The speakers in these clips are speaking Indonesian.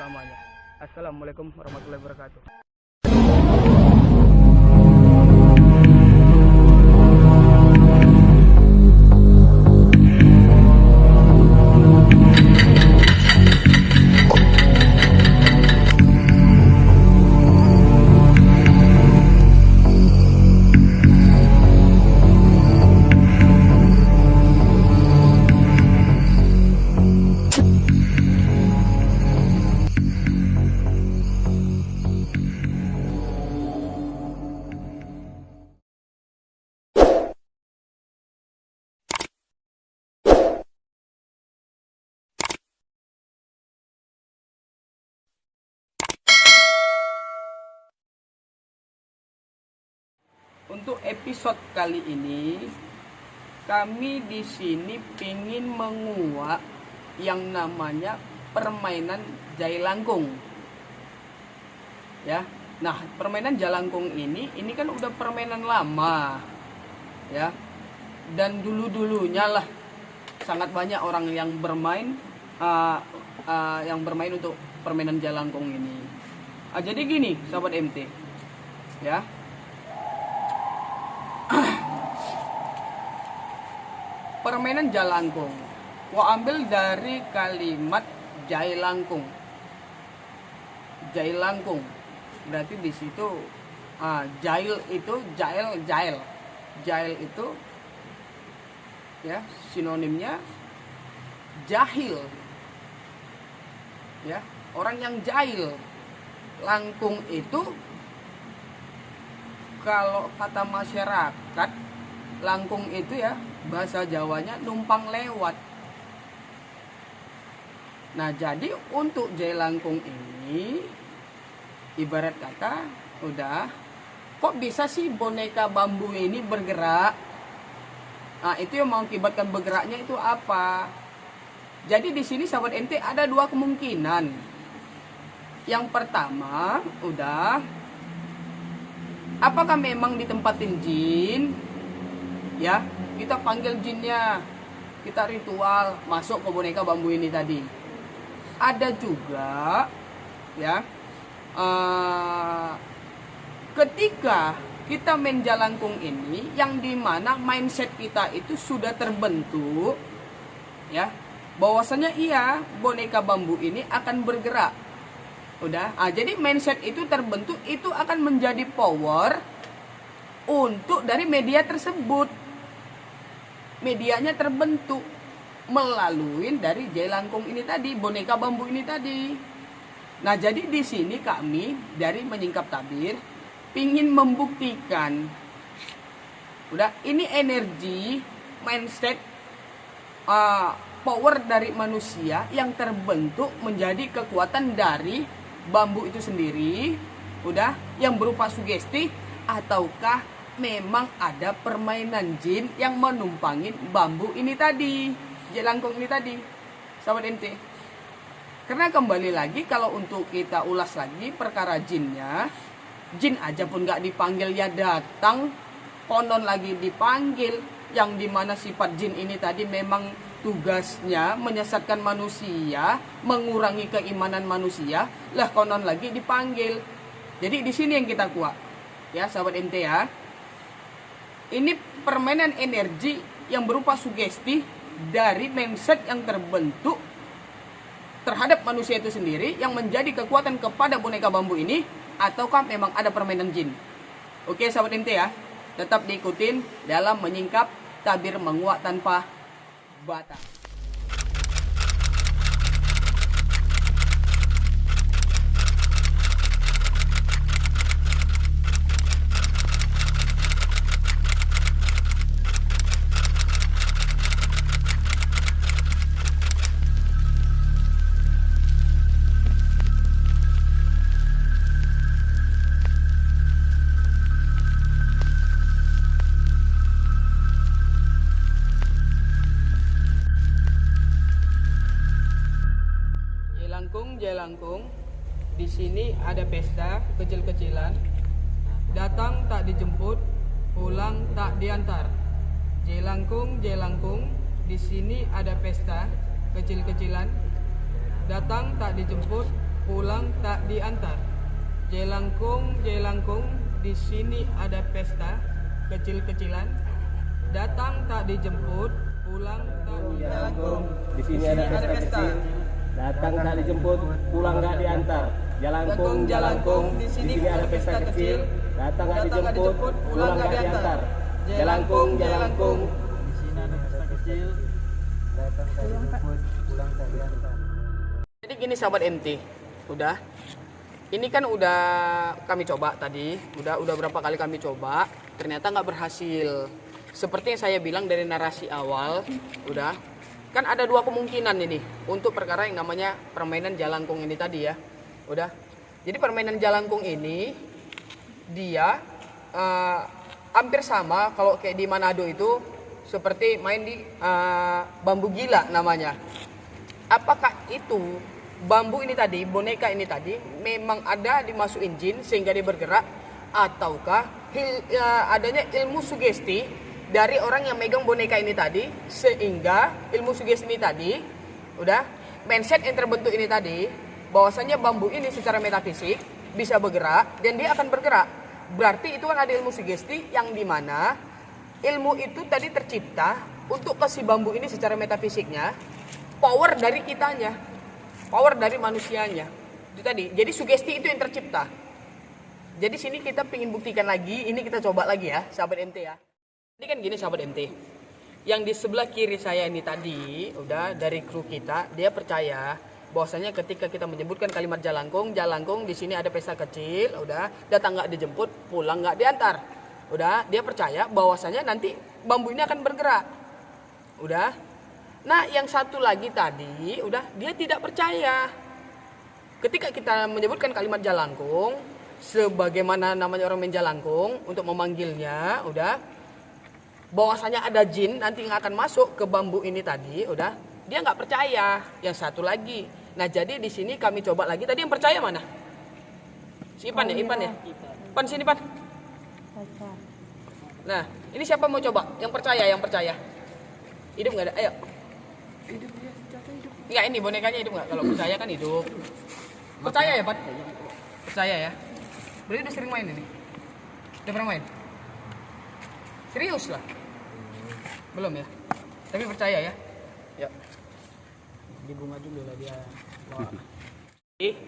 selamanya. Assalamualaikum warahmatullahi wabarakatuh. Untuk episode kali ini, kami di sini ingin menguak yang namanya permainan jailangkung. Ya. Nah, permainan jailangkung ini kan udah permainan lama. Ya. Dan dulu-dulunya lah sangat banyak orang yang bermain untuk permainan jailangkung ini. Jadi gini, sahabat MT. Ya. Permainan jailangkung, gua ambil dari kalimat jailangkung. Jailangkung berarti di situ jail itu jail itu ya sinonimnya jahil. Ya, orang yang jahil. Langkung itu kalau kata masyarakat, langkung itu ya bahasa Jawanya numpang lewat. Nah, jadi untuk jailangkung ini ibarat kata kok bisa sih boneka bambu ini bergerak? Nah, itu yang mengakibatkan bergeraknya itu apa? Jadi di sini sahabat ente ada dua kemungkinan. Yang pertama, apakah memang ditempatin jin? Ya, kita panggil jinnya, kita ritual masuk ke boneka bambu ini tadi. Ada juga ya ketika kita main jailangkung ini yang dimana mindset kita itu sudah terbentuk ya bahwasanya iya boneka bambu ini akan bergerak. Jadi mindset itu terbentuk, itu akan menjadi power untuk dari media tersebut. Medianya terbentuk melalui dari jailangkung ini tadi, boneka bambu ini tadi. Nah, jadi di sini kami dari menyingkap tabir ingin membuktikan ini energi mindset power dari manusia yang terbentuk menjadi kekuatan dari bambu itu sendiri, yang berupa sugesti, ataukah memang ada permainan jin yang menumpangin bambu ini tadi, jailangkung ini tadi, sahabat MT. Karena kembali lagi kalau untuk kita ulas lagi perkara jinnya, jin aja pun gak dipanggil ya datang, konon lagi dipanggil, yang dimana sifat jin ini tadi memang tugasnya menyesatkan manusia, mengurangi keimanan manusia, lah konon lagi dipanggil. Jadi di sini yang kita kuat, ya sahabat MT ya. Ini permainan energi yang berupa sugesti dari mindset yang terbentuk terhadap manusia itu sendiri yang menjadi kekuatan kepada boneka bambu ini, ataukah memang ada permainan jin. Oke sahabat MT ya, tetap diikutin dalam menyingkap tabir menguak tanpa batas. Jailangkung, di sini ada pesta kecil-kecilan. Datang tak dijemput, pulang tak diantar. Jailangkung, di sini ada pesta kecil-kecilan. Datang tak dijemput, pulang tak diantar. Jelangkung, jelangkung, di sini ada pesta kecil-kecilan. Datang tak dijemput, pulang tak Jelangkung, di sini ada pesta kecil. Datang tak dijemput, pulang tak diantar. Jelangkung, jelangkung, di sini ada pesta kecil. Datang tak dijemput, pulang tak diantar. Jelangkung, jelangkung, di sini ada pesta kecil. Datang tak dijemput, pulang tak diantar. Jadi gini sahabat MT, udah. Ini kan udah kami coba tadi, udah berapa kali kami coba, ternyata nggak berhasil. Seperti yang saya bilang dari narasi awal, udah. Kan ada dua kemungkinan ini untuk perkara yang namanya permainan jalangkung ini tadi ya, udah. Jadi permainan jalangkung ini dia hampir sama kalau kayak di Manado itu seperti main di bambu gila namanya. Apakah itu bambu ini tadi, boneka ini tadi memang ada dimasukin jin sehingga dia bergerak, ataukah adanya ilmu sugesti dari orang yang megang boneka ini tadi sehingga ilmu sugesti ini tadi udah mindset yang terbentuk ini tadi bahwasanya bambu ini secara metafisik bisa bergerak dan dia akan bergerak. Berarti itu kan ada ilmu sugesti yang dimana ilmu itu tadi tercipta untuk si bambu ini secara metafisiknya power dari kitanya, power dari manusianya. Itu tadi. Jadi sugesti itu yang tercipta. Jadi sini kita ingin buktikan lagi, ini kita coba lagi ya, sahabat MT ya. Ini kan gini sahabat MT. Yang di sebelah kiri saya ini tadi, udah dari kru kita, dia percaya bahwasanya ketika kita menyebutkan kalimat jalangkung, jalangkung di sini ada pesta kecil, udah datang nggak dijemput, pulang nggak diantar. Udah, dia percaya bahwasanya nanti bambu ini akan bergerak. Udah. Nah, yang satu lagi tadi, udah dia tidak percaya. Ketika kita menyebutkan kalimat jalangkung, sebagaimana namanya orang main jalangkung untuk memanggilnya, udah bahwasanya ada jin nanti yang akan masuk ke bambu ini tadi, udah dia nggak percaya. Yang satu lagi. Nah, jadi di sini kami coba lagi. Tadi yang percaya mana? Si Ipan ya, Ipan ya. Ipan sini Ipan. Nah, ini siapa mau coba? Yang percaya, yang percaya. Hidup nggak ada? Ayo. Hidup ya, hidup. Enggak, ini bonekanya hidup nggak? Kalau percaya kan hidup. Percaya ya, Pak? Percaya ya. Berarti udah sering main ini? Udah pernah main? Serius lah? Belum ya? Tapi percaya ya? Ya. Di bunga dulu lah dia.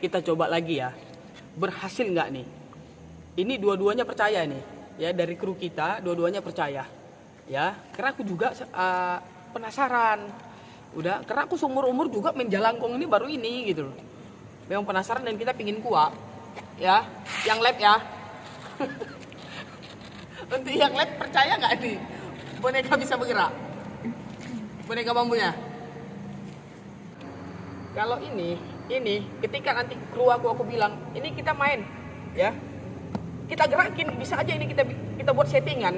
Kita coba lagi ya. Berhasil nggak nih? Ini dua-duanya percaya nih. Ya, dari kru kita dua-duanya percaya. Ya, karena aku juga penasaran. Udah, karena aku seumur-umur juga main jalangkung ini baru ini gitu loh. Memang penasaran dan kita pingin kuat. Ya, yang lab ya. Untuk yang lab percaya nggak nih? Boneka bisa bergerak? Boneka bambunya. Kalau ini ketika nanti kru aku bilang, ini kita main, ya. Kita gerakin, bisa aja ini kita buat settingan.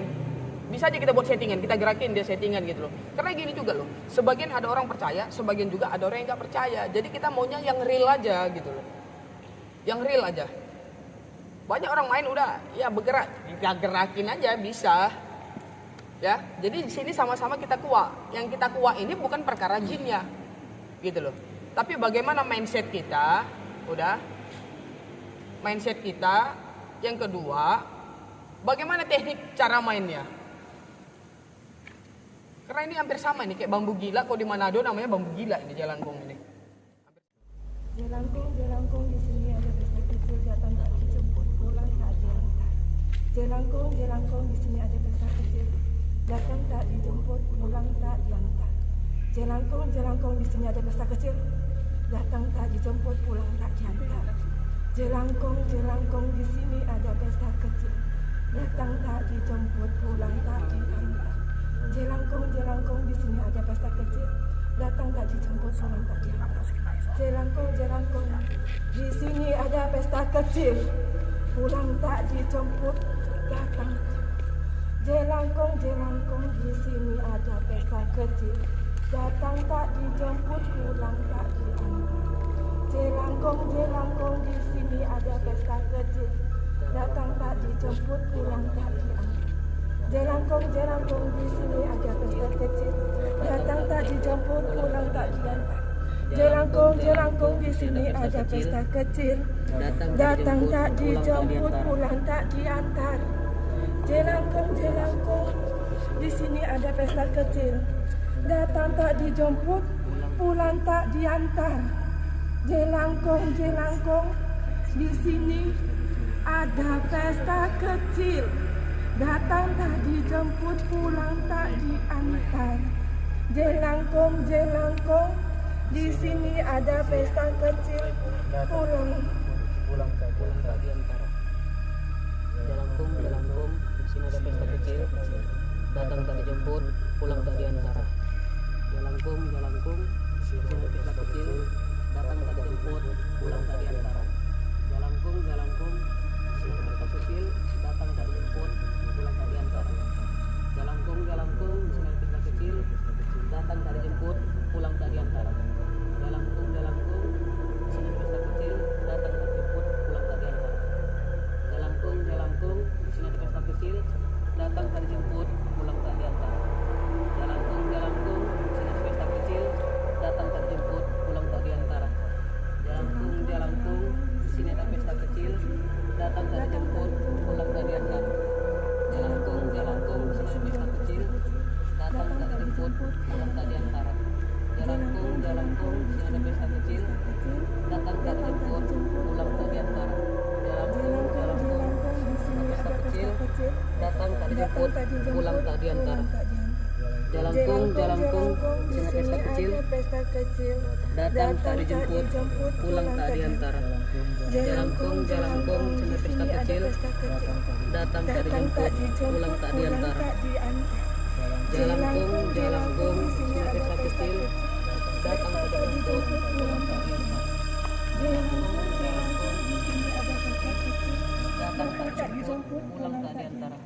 Bisa aja kita buat settingan, kita gerakin dia settingan gitu loh. Karena gini juga loh, sebagian ada orang percaya, sebagian juga ada orang yang nggak percaya. Jadi kita maunya yang real aja gitu loh. Yang real aja. Banyak orang main udah ya bergerak, kita gerakin aja bisa. Ya, jadi di sini sama-sama kita kuat. Yang kita kuat ini bukan perkara jinnya. Gitu loh. Tapi bagaimana mindset kita? Udah. Mindset kita. Yang kedua, bagaimana teknik cara mainnya? Karena ini hampir sama nih kayak bambu gila. Kalau di Manado namanya bambu gila ini jalangkung ini. Jelangkung di sini ada pesta kecil, datang tak dijemput, pulang tak diantar. Jelangkung di sini ada pesta kecil, datang tak dijemput, pulang tak diantar. Jelangkung di sini ada pesta kecil, datang tak dijemput, pulang tak diantar. Jelangkung di sini ada pesta kecil, datang tak dijemput, pulang tak diantar. Jelangkung di sini ada pesta kecil, datang tak dijemput, pulang tak diantar. Jelangkung di sini ada pesta kecil, pulang tak dijemput, datang. Jelangkung di sini ada pesta kecil, datang tak dijemput, pulang tak diantar. Jelangkung di sini ada pesta kecil, datang tak dijemput, pulang tak diantar. Jelangkung di sini ada pesta kecil, datang tak dijemput, pulang tak diantar. Jelangkung, jelangkung, di sini ada pesta kecil. Datang tak dijemput, pulang tak diantar. Jelangkung, jelangkung, di sini ada pesta kecil. Datang tak dijemput, pulang tak diantar. Jelangkung, jelangkung, di sini ada pesta kecil. Datang tak dijemput, pulang tak diantar. Jelangkung, jelangkung, di sini ada pesta kecil. Pulang tak diantar. Jelangkung, jelangkung, di sini ada pesta kecil. Datang tak dijemput, pulang tak diantar. Jelangkung, jelangkung, di sini ada pesta kecil. Datang tak dijemput, pulang tak diantar. Jelangkung, jelangkung, di sini ada pesta kecil. Datang tak dijemput, pulang tak diantar. Jelangkung, jelangkung, di sini ada pesta kecil. Datang tak dijemput, pulang tak diantar. Jelangkung, jelangkung, di sini ada pesta kecil. Datang tak dijemput, pulang tak diantar. Jelangkung, jelangkung, di sini ada pesta kecil. Datang tak dijemput, pulang tak diantar. Jelangkung, jelangkung, di sini ada pesta kecil. Datang tak dijemput, pulang tak diantar. Jelangkung, jelangkung, di sini ada pesta kecil. Datang tak dijemput, pulang tak diantar. Jelangkung, jelangkung, di sini ada pesta kecil. Datang tak dijemput, pulang tak diantar. Jelangkung, jelangkung, di sini ada pesta kecil. Datang tak dijemput, pulang tak diantar. Jelangkung, jelangkung, di sini ada pesta kecil. Datang tak dijemput, pulang tak diantar. Jelangkung, jelangkung, di sini ada pesta kecil. Datang tak dijemput, pulang tak diantar. Jelangkung, jelangkung, di sini ada pesta kecil. Datang tak dijemput, pulang tak diantar. Jelangkung, jelangkung, di sini ada pesta kecil. Datang tak dijemput, pulang tak diantar. Jelangkung, jelangkung, di sini ada pesta kecil. Datang tak dijemput, pulang tak diantar.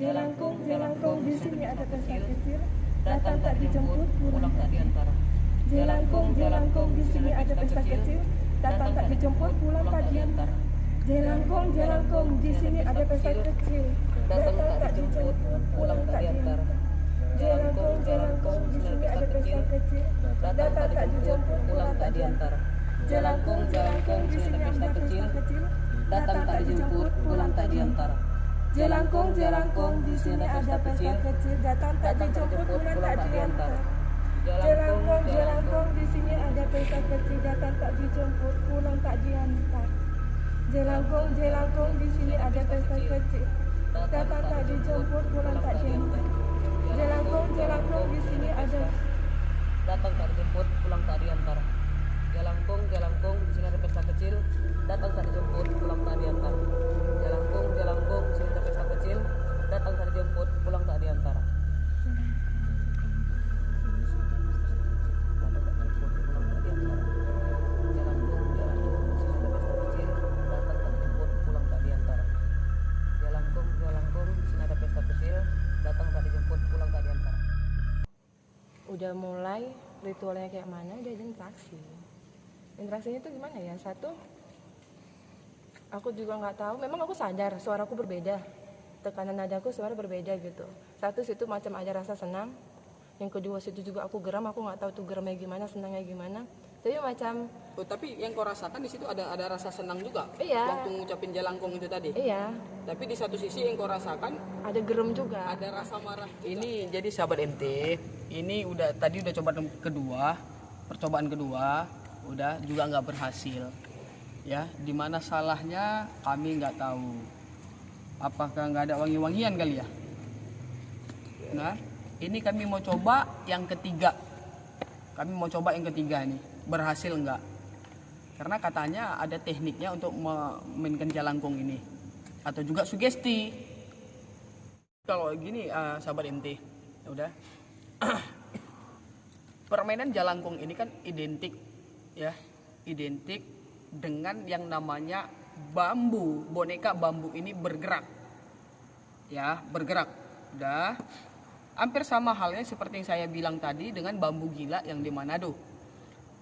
Jelangkung, jelangkung, di sini ada pesta kecil. Datang tak dijemput, pulang tak diantar. Jelangkung, jelangkung, di sini ada pesta kecil. Datang tak dijemput, pulang tak diantar. Jelangkung, jelangkung, di sini ada pesta kecil. Datang tak dijemput, pulang tak diantar. Jelangkung, jelangkung, di sini ada pesta kecil. Datang tak dijemput, pulang tak diantar. Jelangkung, jelangkung, di sini ada pesta kecil. Datang tak dijemput, pulang tak diantar. Jelangkung, jelangkung, di sini ada pesta kecil. Datang tak dijemput, pulang tak diantar. Jelangkung, jelangkung, di sini ada pesta kecil. Datang tak dijemput, pulang tak diantar. Jelangkung, jelangkung, di sini ada pesta kecil. Datang tak dijemput, pulang tak diantar. Jelangkung, jelangkung, di sini ada Datang tak dijemput, pulang tak diantar. Jelangkung, jelangkung, di sini ada pesta kecil. Datang tak dijemput, pulang tak diantar. Jelangkung, jelangkung, di sini ada pesta kecil. Datang tak dijemput, pulang tak diantar. Jelangkung, jelangkung, di sini ada pesta kecil. Datang tak dijemput, pulang tak diantar. Udah mulai ritualnya kayak mana, udah interaksi. Interaksinya tuh gimana ya? Satu, aku juga nggak tahu. Memang aku sadar suaraku berbeda, tekanan nadaku suara berbeda gitu. Satu situ macam ada rasa senang. Yang kedua situ juga aku geram. Aku nggak tahu tuh geramnya gimana, senangnya gimana. Jadi macam. Oh, tapi yang kau rasakan di situ ada rasa senang juga. Iya. Waktu ngucapin jelangkung itu tadi. Iya. Tapi di satu sisi yang kau rasakan Ada gerem juga. ada rasa marah. Ini jadi sahabat NT, ini tadi udah coba percobaan kedua, udah juga nggak berhasil. Ya, di mana salahnya kami nggak tahu. Apakah nggak ada wangi-wangian kali ya? Nah, ini kami mau coba yang ketiga. Kami mau coba yang ketiga nih, berhasil nggak? Karena katanya ada tekniknya untuk memainkan jelangkung ini, atau juga sugesti. Kalau gini, sahabat NT, udah. Permainan jelangkung ini kan identik dengan yang namanya bambu. Boneka bambu ini bergerak, udah. Hampir sama halnya seperti yang saya bilang tadi dengan bambu gila yang di Manado,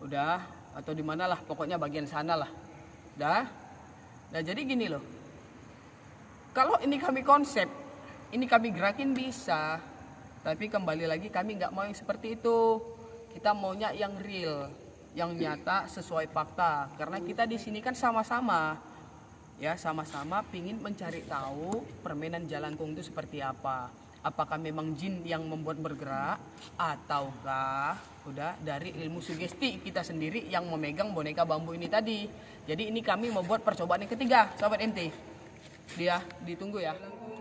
udah, atau di manalah, pokoknya bagian sana lah, udah. Nah jadi gini loh, kalau ini kami konsep, ini kami gerakin bisa, tapi kembali lagi kami nggak mau yang seperti itu. Kita maunya yang real, yang nyata sesuai fakta. Karena kita di sini kan sama-sama pingin mencari tahu permainan Jalangkung itu seperti apa. Apakah memang jin yang membuat bergerak ataukah udah dari ilmu sugesti kita sendiri yang memegang boneka bambu ini tadi. Jadi ini kami membuat percobaan yang ketiga, sahabat ente. Dia ditunggu ya.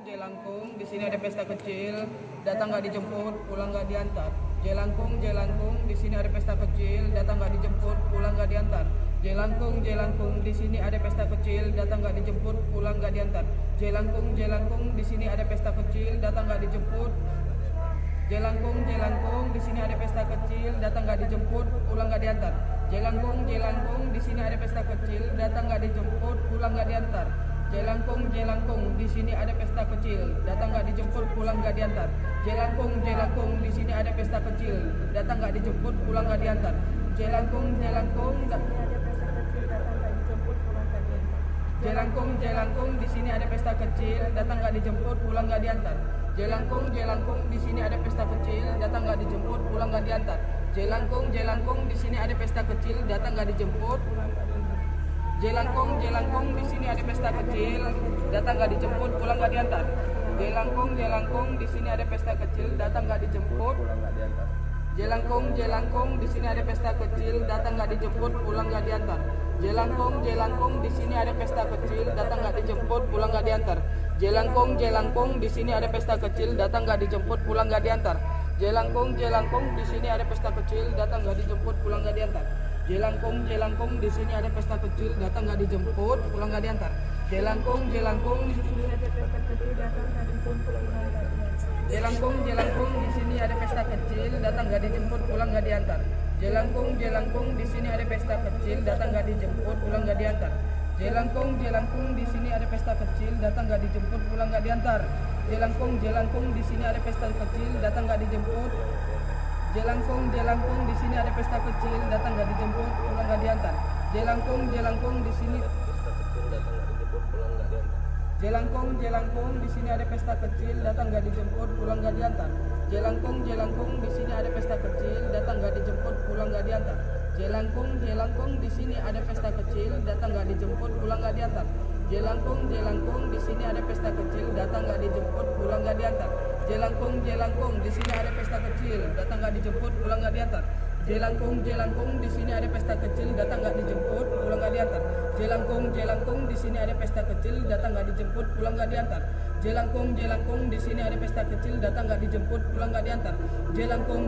Jelangkung, di sini ada pesta kecil, datang nggak dijemput, pulang nggak diantar. Jelangkung, di sini ada pesta kecil, datang nggak dijemput, pulang nggak diantar. Jelangkung, di sini ada pesta kecil, datang nggak dijemput, pulang nggak diantar. Jelangkung, di sini ada pesta kecil, datang nggak dijemput. Jelangkung, di sini ada pesta kecil, datang nggak dijemput, pulang nggak diantar. Jelangkung, di sini ada pesta kecil, datang nggak dijemput, pulang nggak diantar. Jelangkung, di sini ada pesta kecil, datang nggak dijemput, pulang nggak diantar. Jelangkung, di sini ada pesta kecil, datang nggak dijemput, pulang nggak diantar. Jelangkung, di sini ada pesta kecil, datang nggak dijemput, pulang nggak diantar. Jelangkung, di sini ada pesta kecil, datang nggak dijemput, pulang nggak diantar. Jelangkung, di sini ada pesta kecil, datang nggak dijemput. Jelangkung, di sini ada pesta kecil, datang nggak dijemput, pulang nggak diantar. Jelangkung, di sini ada pesta kecil, datang nggak dijemput. Jelangkung, di sini ada pesta kecil, datang nggak dijemput, pulang nggak diantar. Jelangkung, di sini ada pesta kecil, datang nggak dijemput, pulang nggak diantar. Jelangkung, di sini ada pesta kecil, datang nggak dijemput, pulang nggak diantar. Jelangkung, di sini ada pesta kecil, datang nggak dijemput, pulang nggak diantar. Jelangkung, di sini ada pesta kecil, datang nggak dijemput, pulang nggak diantar. Jelangkung, di sini ada pesta kecil, datang nggak dijemput, pulang nggak diantar. Jelangkung, di sini ada pesta kecil, datang nggak dijemput, pulang nggak diantar. Jelangkung, di sini ada pesta kecil, datang nggak dijemput, pulang nggak diantar. Jelangkung, di sini ada pesta kecil, datang nggak dijemput, pulang nggak diantar. Jelangkung, di sini ada pesta kecil, datang nggak dijemput. Jelangkung, di sini ada pesta kecil, datang nggak dijemput, pulang nggak diantar. Jelangkung, di sini Jelangkung, di sini ada pesta kecil, datang nggak dijemput, pulang nggak diantar. Jelangkung, di sini ada pesta kecil, datang nggak dijemput, pulang nggak diantar. Jelangkung, di sini ada pesta kecil, datang nggak dijemput, pulang nggak diantar. Jelangkung, di sini ada pesta kecil, datang nggak dijemput, pulang nggak diantar. Jelangkung, di sini ada pesta kecil, datang nggak dijemput, pulang nggak diantar. Jelangkung, di sini ada pesta kecil, datang nggak dijemput, pulang nggak diantar. Jelangkung, di sini ada pesta kecil, datang nggak dijemput, pulang nggak diantar. Jelangkung, di sini ada pesta kecil, datang nggak dijemput, pulang nggak diantar. Jelangkung,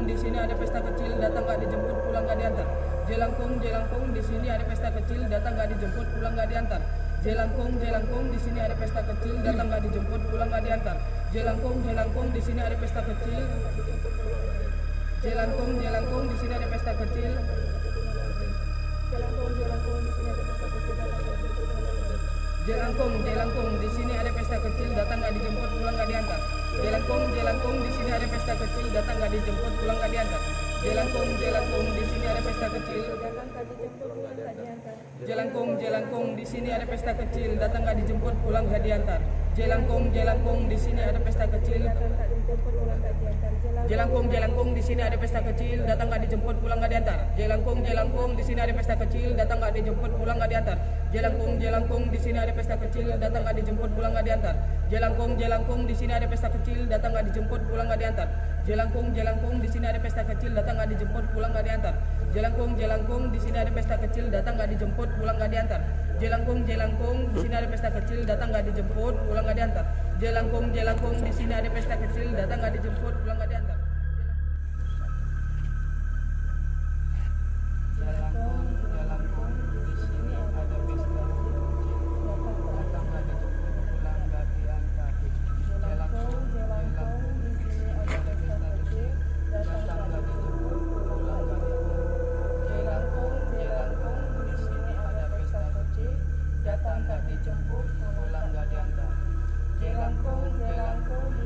di sini ada pesta kecil, datang nggak dijemput, pulang nggak diantar. Jelangkung, di sini ada pesta kecil, datang nggak dijemput, pulang nggak diantar. Jelangkung, di sini ada pesta kecil, datang nggak dijemput, pulang nggak diantar. Jelangkung, di sini ada pesta kecil. Jelangkung, di sini ada pesta kecil. Jelangkung, di sini ada pesta kecil, datang nggak dijemput, pulang nggak diantar. Jelangkung, di sini ada pesta kecil, datang nggak dijemput, pulang nggak diantar. Jelangkung, di sini ada pesta kecil. Jelangkung, di sini ada pesta kecil, datang nggak dijemput, pulang nggak diantar. Jelangkung, di sini ada pesta kecil. Jelangkung, di sini ada pesta kecil, datang nggak dijemput, pulang nggak diantar. Jelangkung, di sini ada pesta kecil, datang nggak dijemput, pulang nggak diantar. Jelangkung, di sini ada pesta kecil, datang nggak dijemput, pulang nggak diantar. Jelangkung, di sini ada pesta kecil, datang nggak dijemput, pulang nggak diantar. Jelangkung, di sini ada pesta kecil, datang nggak dijemput, pulang nggak diantar. Jelangkung, di sini ada pesta kecil, datang nggak dijemput, pulang nggak diantar. Jelangkung,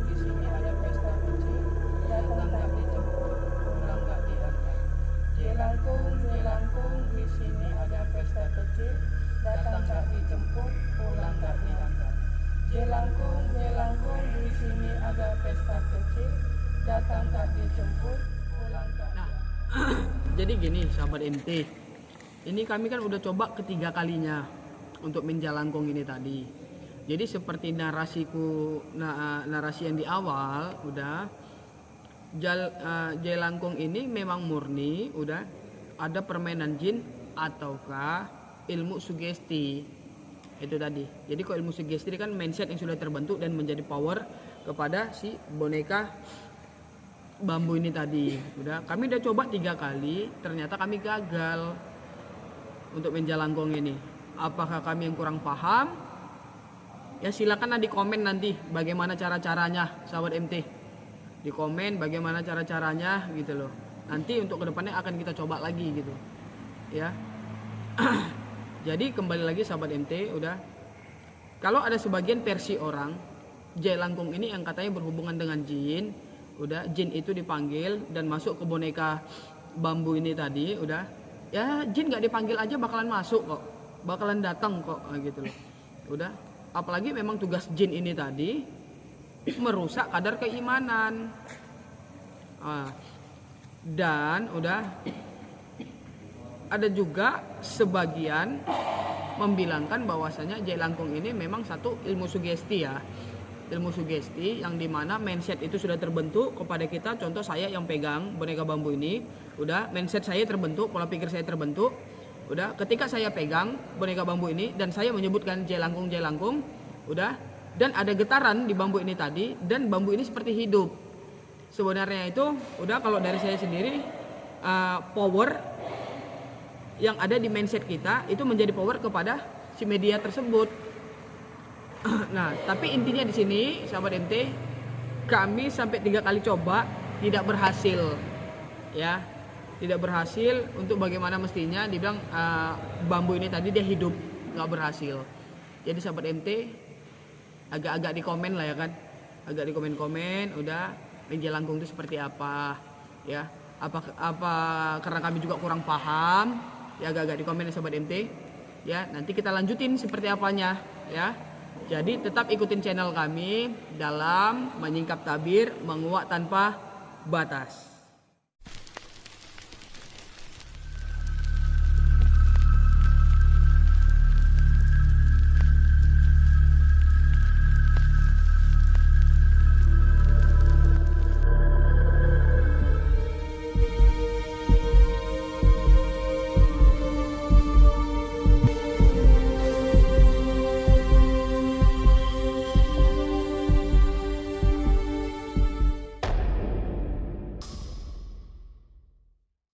di sini ada pesta kecil, datang nggak dijemput, pulang nggak diantar. Jelangkung, di sini ada pesta kecil, datang nggak dijemput, pulang nggak diantar. Jelangkung, di sini ada pesta kecil, datang tak dijemput, pulang tak diantar. Jadi gini sahabat MT, ini kami kan udah coba ketiga kalinya untuk main jalangkung ini tadi. Jadi seperti narasi yang di awal udah jalangkung ini memang murni udah ada permainan jin ataukah ilmu sugesti itu tadi. Jadi kalau ilmu sugesti kan mindset yang sudah terbentuk dan menjadi power kepada si boneka bambu ini tadi. Udah kami udah coba 3 kali, ternyata kami gagal untuk main jalangkung ini. Apakah kami yang kurang paham? Ya silakan di komen nanti bagaimana cara-caranya sahabat MT. Di komen bagaimana cara-caranya gitu loh. Nanti untuk kedepannya akan kita coba lagi gitu. Ya. Jadi kembali lagi sahabat MT udah. Kalau ada sebagian versi orang jalangkung ini yang katanya berhubungan dengan jin, udah jin itu dipanggil dan masuk ke boneka bambu ini tadi, udah ya jin nggak dipanggil aja bakalan masuk kok, bakalan datang kok gitu loh. Udah apalagi memang tugas jin ini tadi merusak kadar keimanan. Dan udah ada juga sebagian membilangkan bahwasanya jalangkung ini memang satu ilmu sugesti ya. Ilmu sugesti yang dimana mindset itu sudah terbentuk kepada kita. Contoh saya yang pegang boneka bambu ini, udah mindset saya terbentuk, pola pikir saya terbentuk. Udah ketika saya pegang boneka bambu ini dan saya menyebutkan jalangkung, udah dan ada getaran di bambu ini tadi dan bambu ini seperti hidup. Sebenarnya itu udah kalau dari saya sendiri power yang ada di mindset kita itu menjadi power kepada si media tersebut. Nah, tapi intinya di sini sahabat MT, kami sampai 3 kali coba tidak berhasil. Ya, tidak berhasil untuk bagaimana mestinya dibilang bambu ini tadi dia hidup, nggak berhasil. Jadi sahabat MT agak-agak di komen lah ya kan, agak di komen-komen, udah jalangkung itu seperti apa, ya? Apa karena kami juga kurang paham, ya agak-agak di komen ya sahabat MT, ya nanti kita lanjutin seperti apanya, ya. Jadi tetap ikutin channel kami dalam menyingkap tabir menguak tanpa batas.